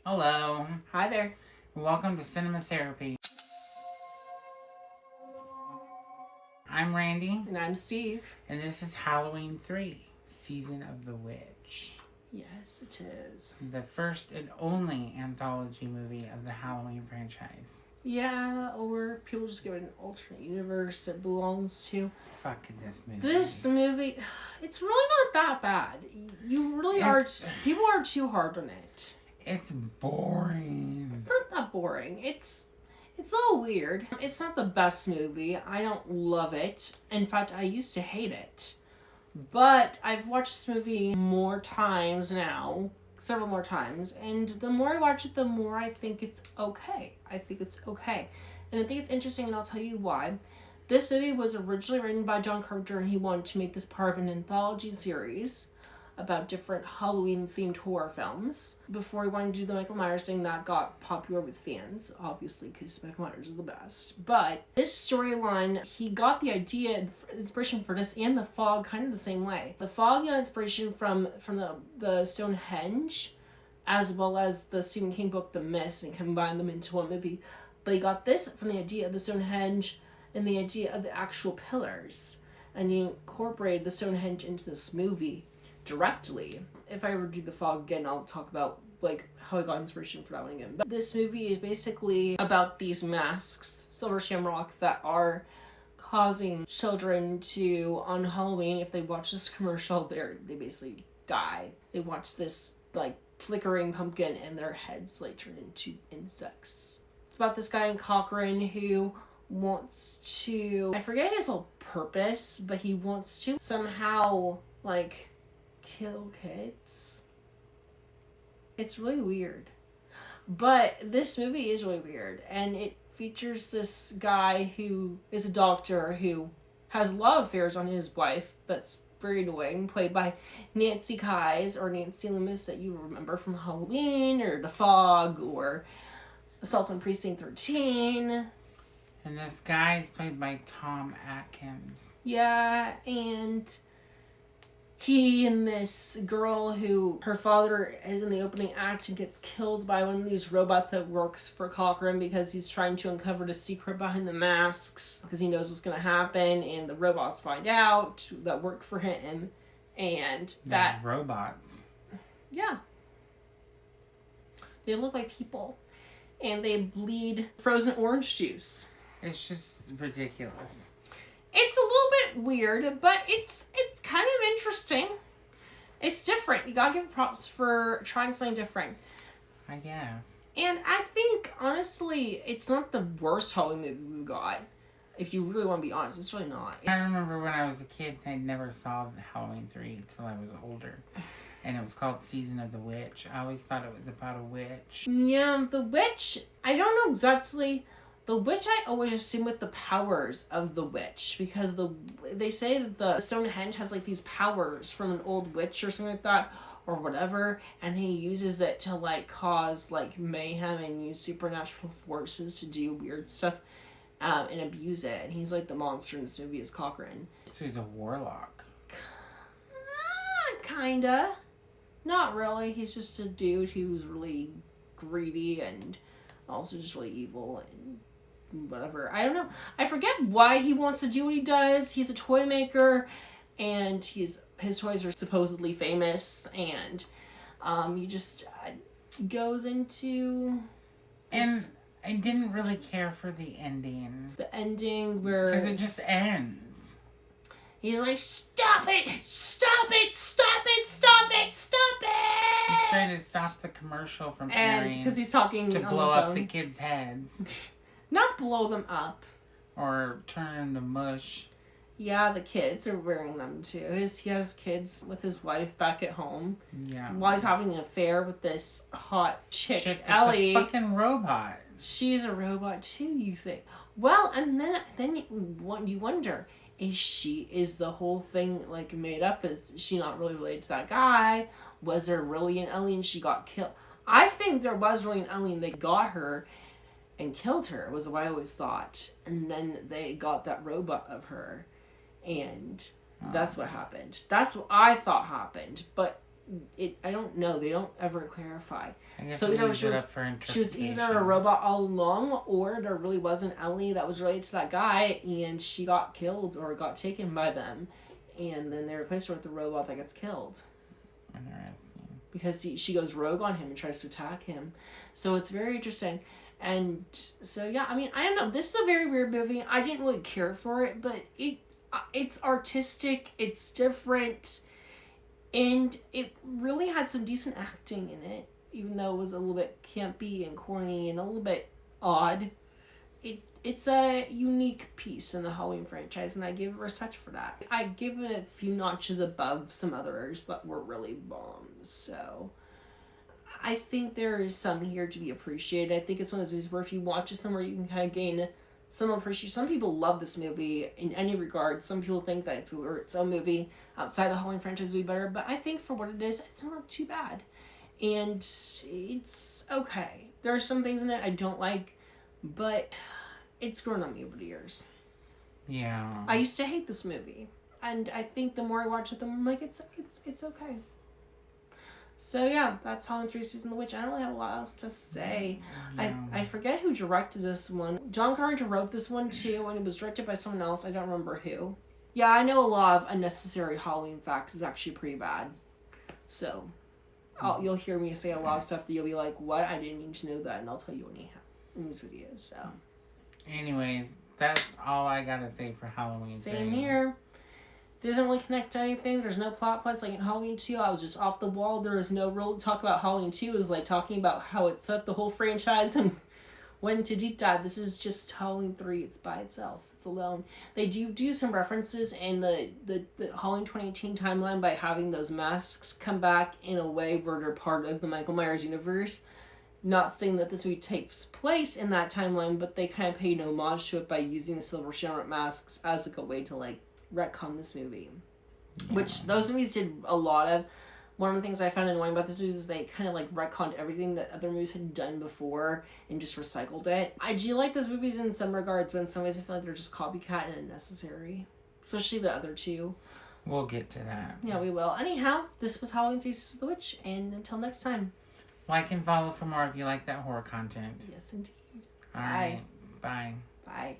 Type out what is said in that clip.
Hello. Hi there. Welcome to Cinema Therapy. I'm Randy. And I'm Steve. And this is Halloween 3, Season of the Witch. Yes, it is. The first and only anthology movie of the Halloween franchise. Yeah, or people just give it an alternate universe it belongs to. Fuck this movie. This movie, it's really not that bad. You really are, people are too hard on it. It's boring. It's not that boring. It's a little weird. It's not the best movie. I don't love it. In fact, I used to hate it. But I've watched this movie more times now, several more times, and the more I watch it, the more I think it's okay. And I think it's interesting, and I'll tell you why. This movie was originally written by John Carpenter, and he wanted to make this part of an anthology series about different Halloween-themed horror films before he wanted to do the Michael Myers thing that got popular with fans, obviously, because Michael Myers is the best. But this storyline, he got the idea, inspiration for this and The Fog kind of the same way. The Fog got inspiration from the Stonehenge, as well as the Stephen King book The Mist, and combined them into one movie. But he got this from the idea of the Stonehenge and the idea of the actual pillars. And he incorporated the Stonehenge into this movie directly. If I ever do The Fog again, I'll talk about how I got inspiration for that one again. But this movie is basically about these masks, Silver Shamrock, that are causing children to, on Halloween, if they watch this commercial, they basically die. They watch this flickering pumpkin and their heads turn into insects. It's about this guy in Cochrane who wants to, I forget his whole purpose, but he wants to somehow kill kids. It's really weird. But this movie is really weird, and it features this guy who is a doctor who has love affairs on his wife that's very annoying, played by Nancy Kyes, or Nancy Loomis, that you remember from Halloween or The Fog or Assault on Precinct 13. And this guy is played by Tom Atkins. Yeah, and he and this girl who her father is in the opening act and gets killed by one of these robots that works for Cochrane because he's trying to uncover the secret behind the masks because he knows what's going to happen, and the robots find out that work for him, and that robots. Yeah. They look like people, and they bleed frozen orange juice. It's just ridiculous. It's a little bit weird, but it's kind of interesting. It's different. You gotta give props for trying something different, I guess. And I think, honestly, it's not the worst Halloween movie we got. If you really want to be honest, it's really not. I remember when I was a kid, I never saw Halloween 3 until I was older. And it was called Season of the Witch. I always thought it was about a witch. Yeah, the witch, I don't know exactly. The witch, I always assume with the powers of the witch, because they say that the Stonehenge has these powers from an old witch or something like that, or whatever, and he uses it to cause mayhem and use supernatural forces to do weird stuff and abuse it. And he's the monster in this movie is Cochrane. So he's a warlock. Kinda. Not really. He's just a dude who's really greedy and also just really evil and whatever. I don't know. I forget why he wants to do what he does. He's a toy maker, and his toys are supposedly famous, and he just goes into this. And I didn't really care for the ending. The ending where, because it just ends. He's like, stop it! Stop it! Stop it! Stop it! Stop it! He's trying to stop the commercial from airing. Because he's talking to on blow the up phone. the kids' heads. Not blow them up. Or turn into mush. Yeah, the kids are wearing them too. He has kids with his wife back at home. Yeah. While he's having an affair with this hot chick It's Ellie. a fucking robot. She's a robot too, you think? Well, and then you wonder, is the whole thing made up? Is she not really related to that guy? Was there really an Ellie and she got killed? I think there was really an Ellie and they got her and killed her, was what I always thought. And then they got that robot of her, and that's what happened. That's what I thought happened. But I don't know. They don't ever clarify. I guess So it either leaves she it was- up for She was either a interpretation. robot all along, or there really was an Ellie that was related to that guy, and she got killed or got taken by them, and then they replaced her with the robot that gets killed Interesting. because she goes rogue on him and tries to attack him. So it's very interesting. And so yeah, I mean, I don't know. This is a very weird movie. I didn't really care for it, but it's artistic. It's different, and it really had some decent acting in it, even though it was a little bit campy and corny and a little bit odd. It's a unique piece in the Halloween franchise, and I give it respect for that. I give it a few notches above some others that were really bombs. So I think there is some here to be appreciated. I think it's one of those movies where if you watch it somewhere, you can kind of gain some appreciation. Some people love this movie in any regard. Some people think that if it were its own movie outside the Halloween franchise, it would be better. But I think for what it is, it's not too bad. And it's okay. There are some things in it I don't like, but it's grown on me over the years. Yeah. I used to hate this movie, and I think the more I watch it, the more I'm like, it's okay. So yeah, that's Halloween 3: Season of the Witch. I don't really have a lot else to say. Yeah. I forget who directed this one. John Carpenter wrote this one too, and it was directed by someone else. I don't remember who. Yeah, I know a lot of unnecessary Halloween facts is actually pretty bad. So, you'll hear me say a lot of stuff that you'll be like, what? I didn't need to know that, and I'll tell you anyhow in these videos. So, Anyways, that's all I gotta say for Halloween. same 3. here. Doesn't really connect to anything. There's no plot points like in Halloween 2. I was just off the wall. There is no real talk about Halloween 2. It was like talking about how it set up the whole franchise and went into deep dive. This is just Halloween 3. It's by itself. It's alone. They do some references in the Halloween 2018 timeline by having those masks come back in a way where they're part of the Michael Myers universe. Not saying that this movie takes place in that timeline, but they kind of paid an homage to it by using the Silver Shamrock masks as like a way to like retcon this movie. Yeah. Which those movies did a lot of. One of the things I found annoying about this movie is they kind of like retconned everything that other movies had done before and just recycled it. I do like those movies in some regards, but in some ways I feel like they're just copycat and unnecessary. Especially the other two. We'll get to that. Yeah, we will. Anyhow, this was Halloween 3: Seasons of the Witch, and until next time. Like and follow for more if you like that horror content. Yes, indeed. All right. Bye. Bye.